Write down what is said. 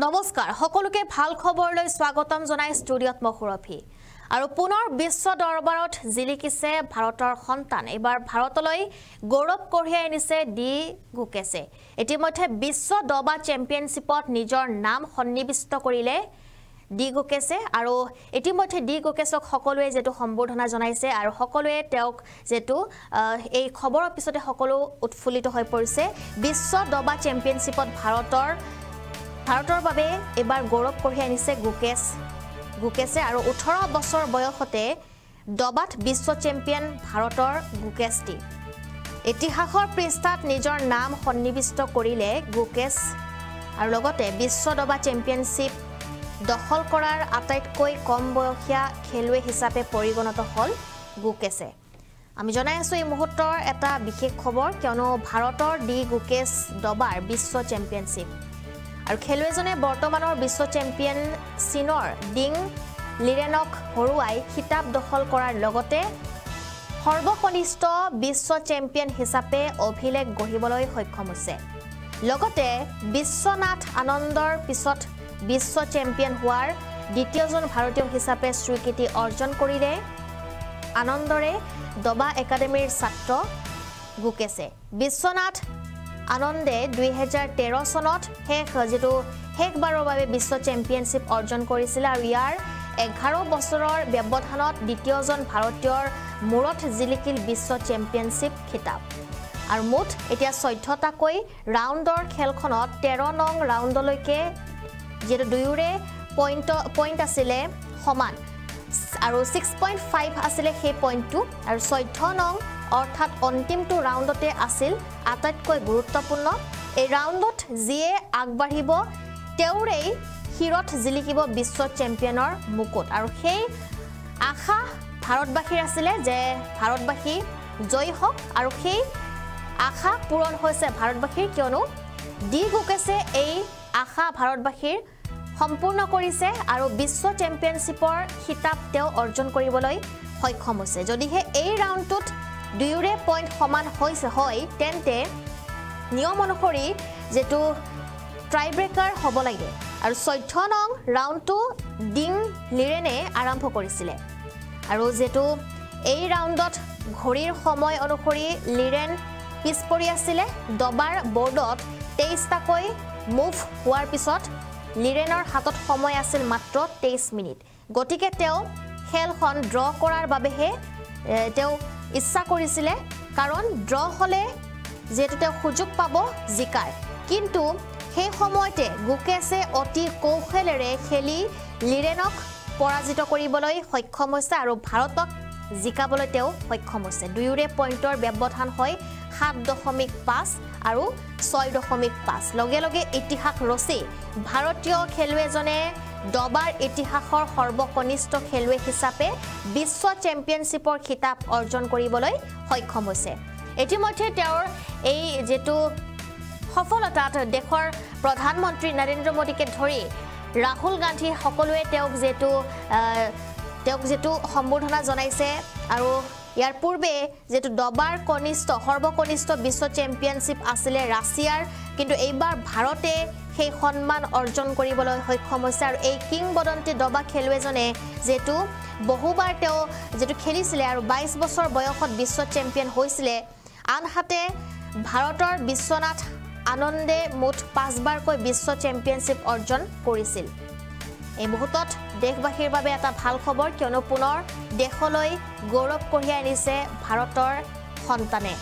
নমস্কাৰ সকলোকে ভাল খবৰলৈ স্বাগতম জনাই ষ্টুডিঅত মহুৰফি আৰু পুনৰ বিশ্ব দৰবাৰত জিলিকিছে ভাৰতৰ সন্তান এবাৰ ভাৰতলৈ গৌৰৱ কঢ়িয়াই আনিছে ডি গুকেছে ইতিমধ্যে বিশ্ব দবা চেম্পিয়নশ্বিপত নিজৰ নাম সন্নিবিষ্ট কৰিলে ডি গুকেছে আৰু ইতিমধ্যে ডি গুকেছক সকলোৱে যেটো সম্বোধনা জনাইছে আৰু সকলোৱে তেওঁক যেটো এই খবৰৰ পিছতে সকলো উৎফুল্লিত হৈ পৰিছে বিশ্ব দবা চেম্পিয়নশ্বিপত ভাৰতৰ বাবে এবাৰ গৌৰৱ কঢ়িয়াই আনিছে গুকেছে আৰু 18 বছৰ বয়সতে দবাত বিশ্ব চেম্পিয়ন ভাৰতৰ গুকেছটি ইতিহাসৰ পৃষ্ঠাত নিজৰ নাম সন্নিবিষ্ট কৰিলে গুকেছ আৰু লগতে বিশ্ব দবা চেম্পিয়নশ্বিপ দখল কৰাৰ আটাইতকৈ কম বয়সীয়া খেলুৱৈ হিচাপে পৰিগণিত হল গুকেছে আমি জনাই আছো এই মুহূৰ্তৰ এটা বিশেষ খবৰ কিয়নো ভাৰতৰ ডি গুকেছ দবাৰ বিশ্ব চেম্পিয়নশ্বিপ আৰু খেলুৱৈজনে বৰ্তমানৰ বিশ্ব চেম্পিয়ন চীনৰ ডিং লিৰেনক হৰুৱাই খিতাপ দখল কৰাৰ লগতে সৰ্বকনিষ্ঠ বিশ্ব চেম্পিয়ন হিচাপে অভিলেখ গঢ়িবলৈ সক্ষম হৈছে লগতে বিশ্বনাথ আনন্দৰ পিছত বিশ্ব চেম্পিয়ন হোৱাৰ দ্বিতীয়জন ভাৰতীয় হিচাপে স্বীকৃতি অৰ্জন কৰিলে আনন্দৰে দবা একাডেমীৰ ছাত্ৰ গুকেছে বিশ্বনাথ আনন্দে 2013 চনত শেষবাৰৰ বাবে বিশ্ব চেম্পিয়নশ্বিপ অৰ্জন কৰিছিল আৰু ইয়াৰ 11 বছৰৰ ব্যৱধানত দ্বিতীয়জন ভাৰতীয়ৰ মূৰত জিলিকিল বিশ্ব চেম্পিয়নশ্বিপ খিতাপ আৰু মুঠ এতিয়া 14টাকৈ ৰাউণ্ডৰ খেলখনত 13 নং ৰাউণ্ডলৈকে যেটো দুয়োৰে পইণ্ট আছিল সমান আৰু 6.5 আছিল সেই পইণ্টটো আৰু 14 নং অৰ্থাৎ অন্তিমটো ৰাউণ্ডতে আছিল আটাইতকৈ গুৰুত্বপূৰ্ণ এই ৰাউণ্ডত যিয়ে আগবাঢ়িব তেওঁৰেই হিৰত জিলিকিব বিশ্ব চেম্পিয়নৰ মুকুট আৰু সেই আশা ভাৰতবাসীৰ আছিল যে ভাৰতবাসী জয় হওক আৰু সেই আশা পূৰণ হৈছে ভাৰতবাসীৰ কিয়নো ডি গুকেছে এই আশা ভাৰতবাসীৰ সম্পূৰ্ণ কৰিছে আৰু বিশ্ব চেম্পিয়নশ্বিপৰ খিতাপ তেওঁ অৰ্জন কৰিবলৈ সক্ষম হৈছে যদিহে এই ৰাউণ্ডটোত দুয়োৰে পইণ্ট সমান হৈছে হয় তেন্তে নিয়ম অনুসৰি যেটো ট্ৰাই ব্ৰেকাৰ হ'ব লাগে আৰু 14 নং ৰাউণ্ডটো ডিং লিৰেনে আৰম্ভ কৰিছিলে আৰু যেটো এই ৰাউণ্ডত ঘড়ীৰ সময় অনুসৰি লিৰেন পিছ পৰি আছিলে দবাৰ বৰ্ডত 23টাকৈ মুভ হোৱাৰ পিছত লিৰেনৰ হাতত সময় আছিল মাত্ৰ 23 মিনিট গতিকে তেওঁ খেলখন ড্ৰ কৰাৰ বাবেহে তেওঁ ইচ্ছা কৰিছিলে কাৰণ ড্ৰ হলে যেটো তেওঁ সুযোগ পাব জিকাৰ কিন্তু সেই সময়তে গুকেছে অতি কৌশলেৰে খেলি লিৰেনক পৰাজিত কৰিবলৈ সক্ষম হৈছে আৰু ভাৰতক জিকাবলৈ তেওঁ সক্ষম হৈছে দুয়োৰে পইণ্টৰ ব্যৱধান হয় 7.5 আৰু 6.5 লগে লগে ইতিহাস ৰচি ভাৰতীয় খেলুৱৈজনে দবাৰ ইতিহাসৰ সৰ্বকনিষ্ঠ খেলুৱৈ হিচাপে বিশ্ব চেম্পিয়নশ্বিপৰ খিতাপ অৰ্জন কৰিবলৈ সক্ষম হৈছে ইতিমধ্যে তেওঁৰ এই যেটো সফলতাত দেশৰ প্ৰধানমন্ত্ৰী নৰেন্দ্ৰ মোদীকে ধৰি ৰাহুল গান্ধী সকলোৱে তেওঁক যেটো সম্বোধনা জনাইছে আৰু ইয়াৰ পূৰ্বে যেটো দবাৰ সৰ্বকনিষ্ঠ বিশ্ব চেম্পিয়নশ্বিপ আছিল ৰাছিয়াৰ কিন্তু এইবাৰ ভাৰতে সেই সন্মান অৰ্জন কৰিবলৈ সক্ষম হৈছে আৰু এই কিংবদন্তি দবা খেলুৱৈজনে যেটো বহুবাৰ তেওঁ যেটো খেলিছিলে আৰু 22 বছৰ বয়সত বিশ্ব চেম্পিয়ন হৈছিলে আনহাতে ভাৰতৰ বিশ্বনাথ আনন্দে মুঠ 5 বাৰকৈ বিশ্ব চেম্পিয়নশ্বিপ অৰ্জন কৰিছিল এই মুহূৰ্তত দেশবাসীৰ বাবে এটা ভাল খবৰ কিয়নো পুনৰ দেশলৈ গৌৰৱ কঢ়িয়াই আনিছে ভাৰতৰ সন্তানে